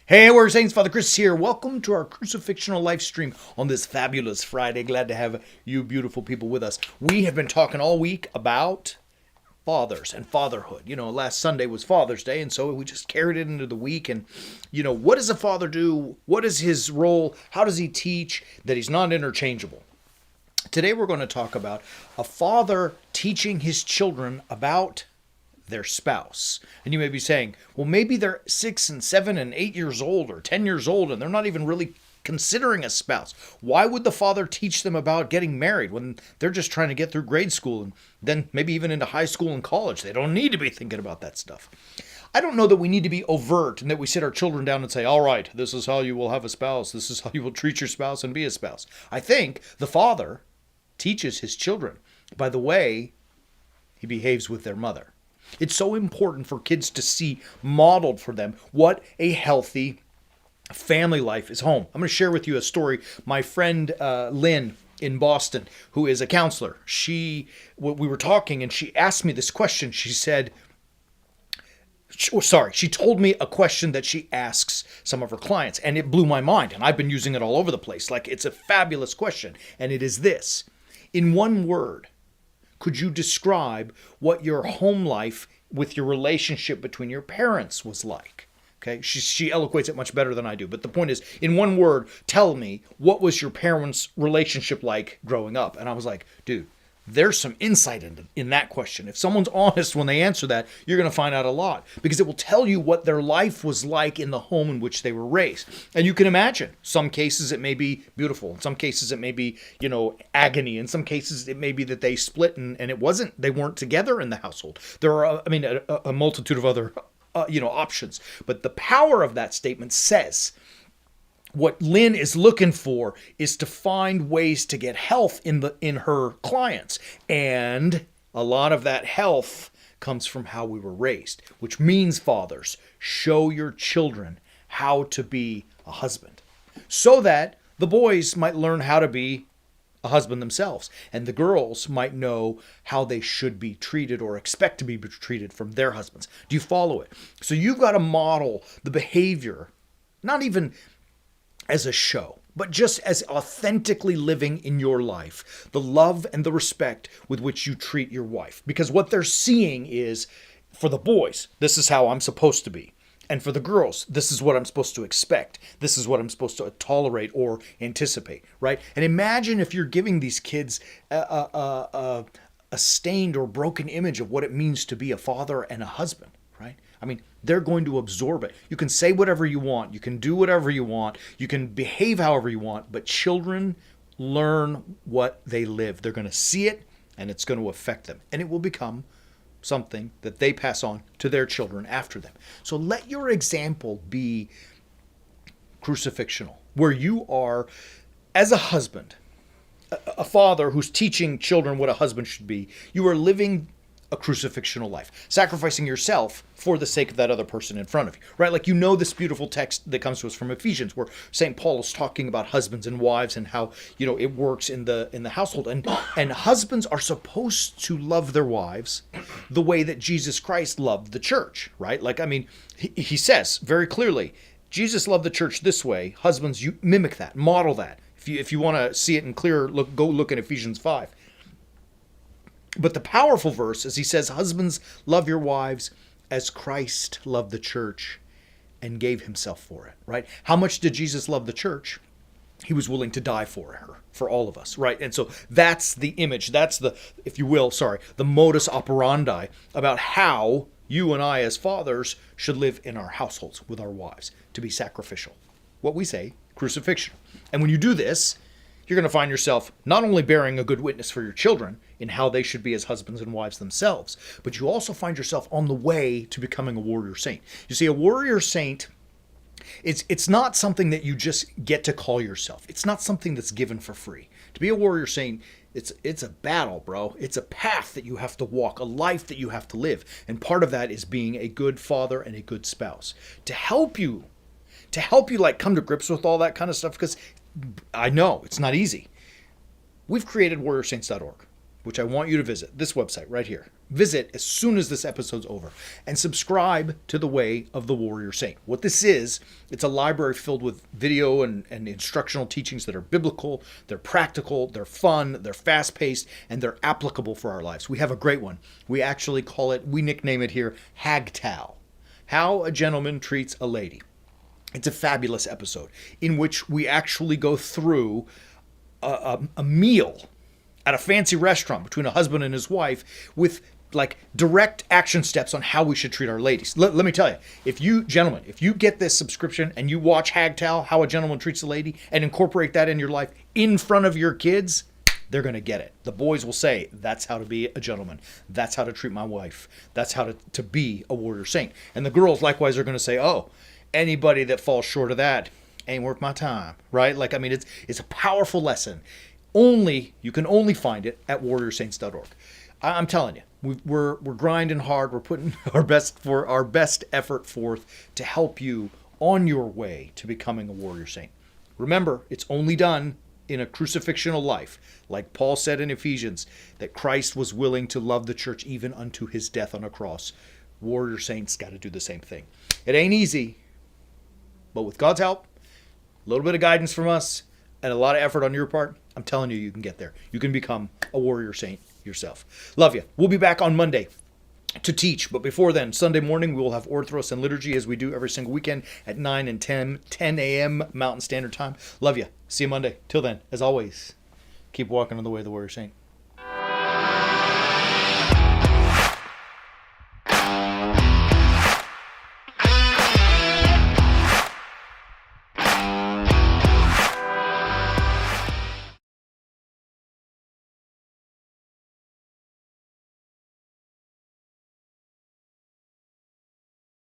Hey, we're Saints. Father Chris here. Welcome to our Crucifixional live stream on this fabulous Friday. Glad to have you beautiful people with us. We have been talking all week about fathers and fatherhood. Last Sunday was Father's Day, and so we just carried it into the week. And, what does a father do? What is his role? How does he teach that he's not interchangeable? Today we're going to talk about a father teaching his children about their spouse. And you may be saying, well, maybe they're 6 and 7 and 8 years old or 10 years old and they're not even really considering a spouse. Why would the father teach them about getting married when they're just trying to get through grade school and then maybe even into high school and college? They don't need to be thinking about that stuff. I don't know that we need to be overt and that we sit our children down and say, all right, this is how you will have a spouse. This is how you will treat your spouse and be a spouse. I think the father teaches his children by the way he behaves with their mother. It's so important for kids to see modeled for them what a healthy family life is home. I'm going to share with you a story. My friend Lynn in Boston, who is a counselor, we were talking and she asked me this question. She said, she told me a question that she asks some of her clients, and it blew my mind. And I've been using it all over the place. Like, it's a fabulous question. And it is this: in one word, could you describe what your home life with your relationship between your parents was like? Okay, she eloquates it much better than I do. But the point is, in one word, tell me, what was your parents' relationship like growing up? And I was like, dude, there's some insight in that question. If someone's honest when they answer that, you're going to find out a lot, because it will tell you what their life was like in the home in which they were raised. And you can imagine, some cases it may be beautiful. In some cases it may be, agony. In some cases it may be that they split and they weren't together in the household. There are, a multitude of other, options. But the power of that statement says, what Lynn is looking for is to find ways to get health in her clients. And a lot of that health comes from how we were raised, which means, fathers, show your children how to be a husband so that the boys might learn how to be a husband themselves, and the girls might know how they should be treated or expect to be treated from their husbands. Do you follow it? So you've got to model the behavior, not even as a show, but just as authentically living in your life, the love and the respect with which you treat your wife. Because what they're seeing is, for the boys, this is how I'm supposed to be. And for the girls, this is what I'm supposed to expect. This is what I'm supposed to tolerate or anticipate, right? And imagine if you're giving these kids a stained or broken image of what it means to be a father and a husband, right? They're going to absorb it. You can say whatever you want. You can do whatever you want. You can behave however you want. But children learn what they live. They're going to see it, and it's going to affect them. And it will become something that they pass on to their children after them. So let your example be crucifixional, where you are, as a husband, a father who's teaching children what a husband should be. You are living a crucifixional life, sacrificing yourself for the sake of that other person in front of you, right? Like, this beautiful text that comes to us from Ephesians, where St. Paul is talking about husbands and wives and how, it works in the household. And husbands are supposed to love their wives the way that Jesus Christ loved the church, right? He says very clearly, Jesus loved the church this way. Husbands, you mimic that, model that. If you want to see it in clear, go look at Ephesians 5. But the powerful verse is he says, husbands, love your wives as Christ loved the church and gave himself for it, right? How much did Jesus love the church? He was willing to die for her, for all of us, right? And so that's the image. That's the modus operandi about how you and I as fathers should live in our households with our wives, to be sacrificial. What we say, crucifixion. And when you do this, you're going to find yourself not only bearing a good witness for your children in how they should be as husbands and wives themselves, but you also find yourself on the way to becoming a warrior saint. You see, a warrior saint, it's not something that you just get to call yourself. It's not something that's given for free. To be a warrior saint, it's a battle, bro. It's a path that you have to walk, a life that you have to live. And part of that is being a good father and a good spouse. To help you come to grips with all that kind of stuff, because I know it's not easy. We've created warriorsaints.org. which I want you to visit, this website right here. Visit as soon as this episode's over and subscribe to The Way of the Warrior Saint. What this is, it's a library filled with video and instructional teachings that are biblical, they're practical, they're fun, they're fast-paced, and they're applicable for our lives. We have a great one. We actually call it, we nickname it here, Hagtal. How a Gentleman Treats a Lady. It's a fabulous episode in which we actually go through a meal at a fancy restaurant between a husband and his wife with like direct action steps on how we should treat our ladies. Let me tell you, if you get this subscription and you watch Hagtal, How a Gentleman Treats a Lady, and incorporate that in your life in front of your kids, they're going to get it. The boys will say, that's how to be a gentleman. That's how to treat my wife. That's how to be a warrior saint. And the girls likewise are going to say, oh, anybody that falls short of that ain't worth my time, right? Like, I mean, it's a powerful lesson. You can only find it at warriorsaints.org. I'm telling you, we're grinding hard. We're putting our best effort forth to help you on your way to becoming a warrior saint. Remember, it's only done in a crucifixional life. Like Paul said in Ephesians, that Christ was willing to love the church even unto his death on a cross. Warrior saints got to do the same thing. It ain't easy, but with God's help, a little bit of guidance from us, and a lot of effort on your part, I'm telling you, you can get there. You can become a warrior saint yourself. Love you. We'll be back on Monday to teach. But before then, Sunday morning, we will have Orthros and Liturgy as we do every single weekend at 9 and 10 a.m. Mountain Standard Time. Love you. See you Monday. Till then, as always, keep walking on the way of the warrior saint.